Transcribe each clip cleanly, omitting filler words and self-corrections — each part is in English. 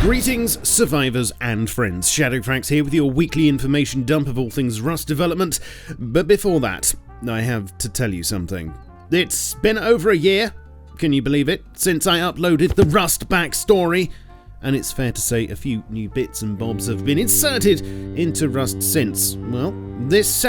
Greetings, survivors and friends. SHADOWFRAX here with your weekly information dump of all things Rust development. But before that, I have to tell you something. It's been over a year, can you believe it, since I uploaded the Rust backstory. And it's fair to say a few new bits and bobs have been inserted into Rust since. Well, this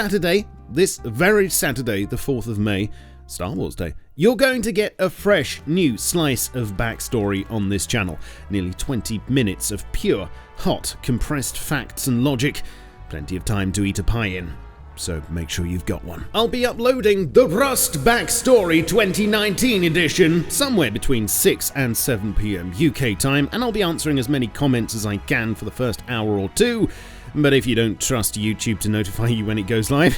very Saturday, the 4th of May, Star Wars Day, you're going to get a fresh new slice of backstory on this channel. Nearly 20 minutes of pure, hot, compressed facts and logic. Plenty of time to eat a pie in. So make sure you've got one. I'll be uploading the Rust Backstory 2019 edition somewhere between 6 and 7 PM UK time, and I'll be answering as many comments as I can for the first hour or two. But if you don't trust YouTube to notify you when it goes live,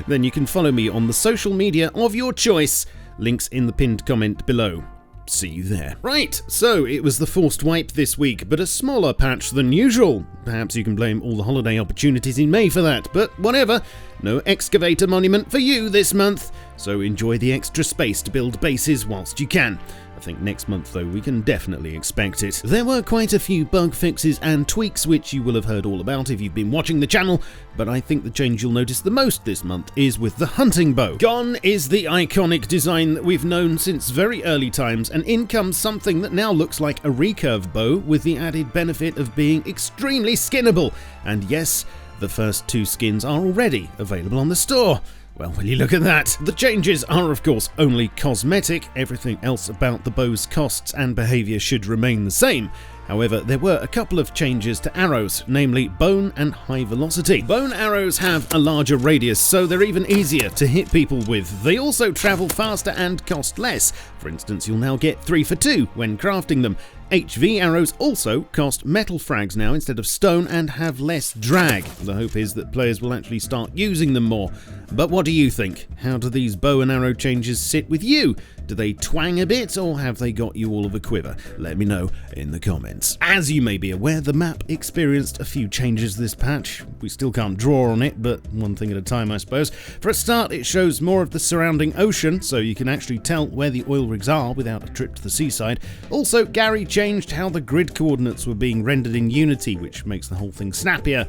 then you can follow me on the social media of your choice. Links in the pinned comment below. See you there. Right, so it was the forced wipe this week, but a smaller patch than usual. Perhaps you can blame all the holiday opportunities in May for that, but whatever. No excavator monument for you this month, so enjoy the extra space to build bases whilst you can. I think next month, though, we can definitely expect it. There were quite a few bug fixes and tweaks which you will have heard all about if you've been watching the channel, but I think the change you'll notice the most this month is with the hunting bow. Gone is the iconic design that we've known since very early times, and in comes something that now looks like a recurve bow with the added benefit of being extremely skinnable. And yes, the first 2 skins are already available on the store. Well, will you look at that? The changes are of course only cosmetic. Everything else about the bow's costs and behaviour should remain the same. However, there were a couple of changes to arrows, namely bone and high velocity. Bone arrows have a larger radius, so they're even easier to hit people with. They also travel faster and cost less. For instance, you'll now get 3 for 2 when crafting them. HV arrows also cost metal frags now instead of stone and have less drag. The hope is that players will actually start using them more. But what do you think? How do these bow and arrow changes sit with you? Do they twang a bit, or have they got you all of a quiver? Let me know in the comments. As you may be aware, the map experienced a few changes this patch. We still can't draw on it, but one thing at a time, I suppose. For a start, it shows more of the surrounding ocean, so you can actually tell where the oil rigs are without a trip to the seaside. Also, Gary changed how the grid coordinates were being rendered in Unity, which makes the whole thing snappier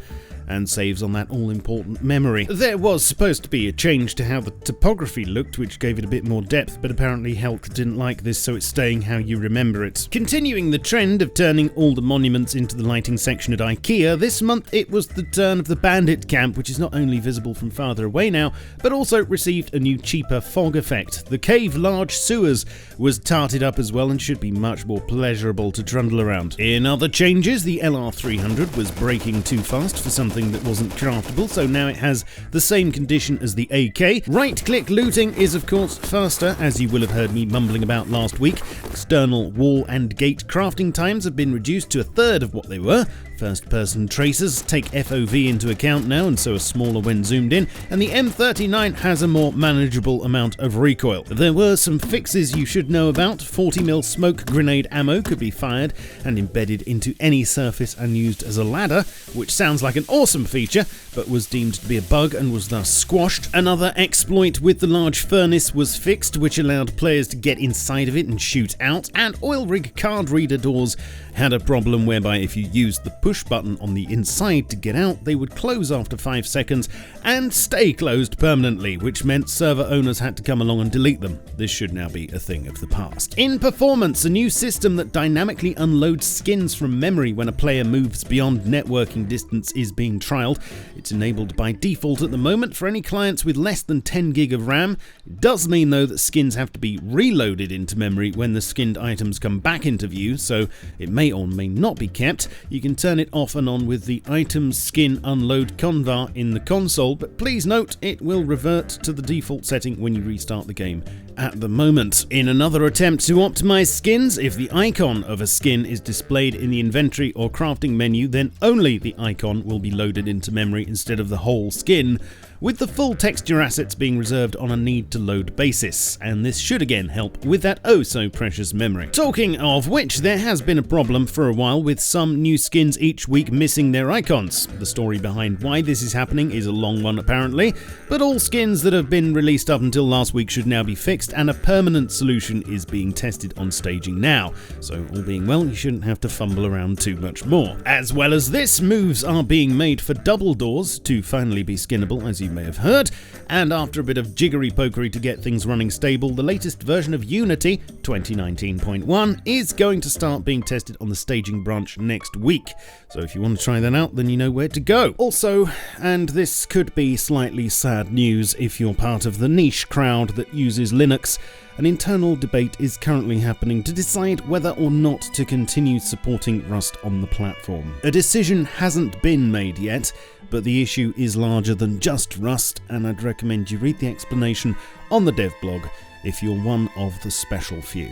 and saves on that all-important memory. There was supposed to be a change to how the topography looked, which gave it a bit more depth, but apparently Helk didn't like this, so it's staying how you remember it. Continuing the trend of turning all the monuments into the lighting section at IKEA, this month it was the turn of the bandit camp, which is not only visible from farther away now, but also received a new cheaper fog effect. The cave large sewers was tarted up as well and should be much more pleasurable to trundle around. In other changes, the LR300 was braking too fast for something that wasn't craftable, so now it has the same condition as the AK. Right-click looting is of course faster, as you will have heard me mumbling about last week. External wall and gate crafting times have been reduced to a third of what they were. First-person tracers take FOV into account now and so are smaller when zoomed in, and the M39 has a more manageable amount of recoil. There were some fixes you should know about. 40mm smoke grenade ammo could be fired and embedded into any surface and used as a ladder, which sounds like an awesome feature, but was deemed to be a bug and was thus squashed. Another exploit with the large furnace was fixed, which allowed players to get inside of it and shoot out, and oil rig card reader doors had a problem whereby if you used the push button on the inside to get out, they would close after 5 seconds and stay closed permanently, which meant server owners had to come along and delete them. This should now be a thing of the past. In performance, a new system that dynamically unloads skins from memory when a player moves beyond networking distance is being trialled. It's enabled by default at the moment for any clients with less than 10 gig of RAM. It does mean though that skins have to be reloaded into memory when the skinned items come back into view, so it may or may not be kept. You can turn it off and on with the item skin unload convar in the console, but please note it will revert to the default setting when you restart the game at the moment. In another attempt to optimize skins, if the icon of a skin is displayed in the inventory or crafting menu, then only the icon will be loaded into memory instead of the whole skin. with the full texture assets being reserved on a need-to-load basis, and this should again help with that oh-so-precious memory. Talking of which, there has been a problem for a while with some new skins each week missing their icons. The story behind why this is happening is a long one apparently, but all skins that have been released up until last week should now be fixed, and a permanent solution is being tested on staging now, so all being well, you shouldn't have to fumble around too much more. As well as this, moves are being made for double doors to finally be skinnable, as you may have heard, and after a bit of jiggery-pokery to get things running stable, the latest version of Unity, 2019.1, is going to start being tested on the staging branch next week. So if you want to try that out, then you know where to go. Also, and this could be slightly sad news if you're part of the niche crowd that uses Linux, an internal debate is currently happening to decide whether or not to continue supporting Rust on the platform. A decision hasn't been made yet, but the issue is larger than just Rust, and I'd recommend you read the explanation on the dev blog if you're one of the special few.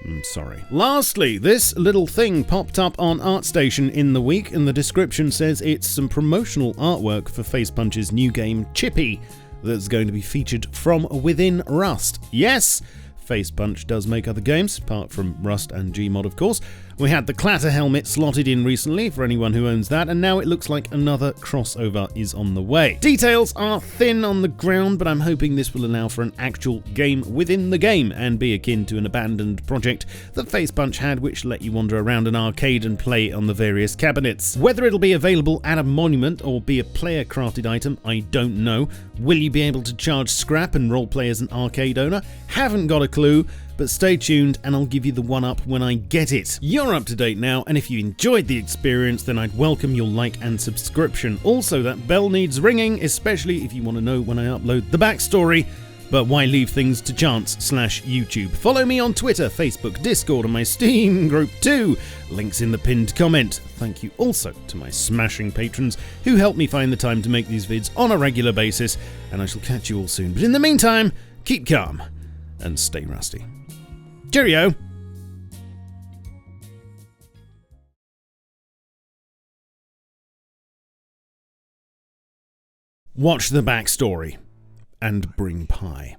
I'm sorry. Lastly, this little thing popped up on ArtStation in the week, and the description says it's some promotional artwork for Facepunch's new game Chippy that's going to be featured from within Rust. Yes, Facepunch does make other games, apart from Rust and Gmod of course. We had the Clatter helmet slotted in recently for anyone who owns that, and now it looks like another crossover is on the way. Details are thin on the ground, but I'm hoping this will allow for an actual game within the game and be akin to an abandoned project that Facepunch had, which let you wander around an arcade and play on the various cabinets. Whether it'll be available at a monument or be a player-crafted item, I don't know. Will you be able to charge scrap and roleplay as an arcade owner? Haven't got a clue, but stay tuned and I'll give you the one-up when I get it. You're up to date now, and if you enjoyed the experience, then I'd welcome your like and subscription. Also, that bell needs ringing, especially if you want to know when I upload the backstory. But why leave things to chance/YouTube? Follow me on Twitter, Facebook, Discord, and my Steam group too. Links in the pinned comment. Thank you also to my smashing patrons who help me find the time to make these vids on a regular basis, and I shall catch you all soon. But in the meantime, keep calm and stay rusty. Cheerio! Watch the backstory and bring pie.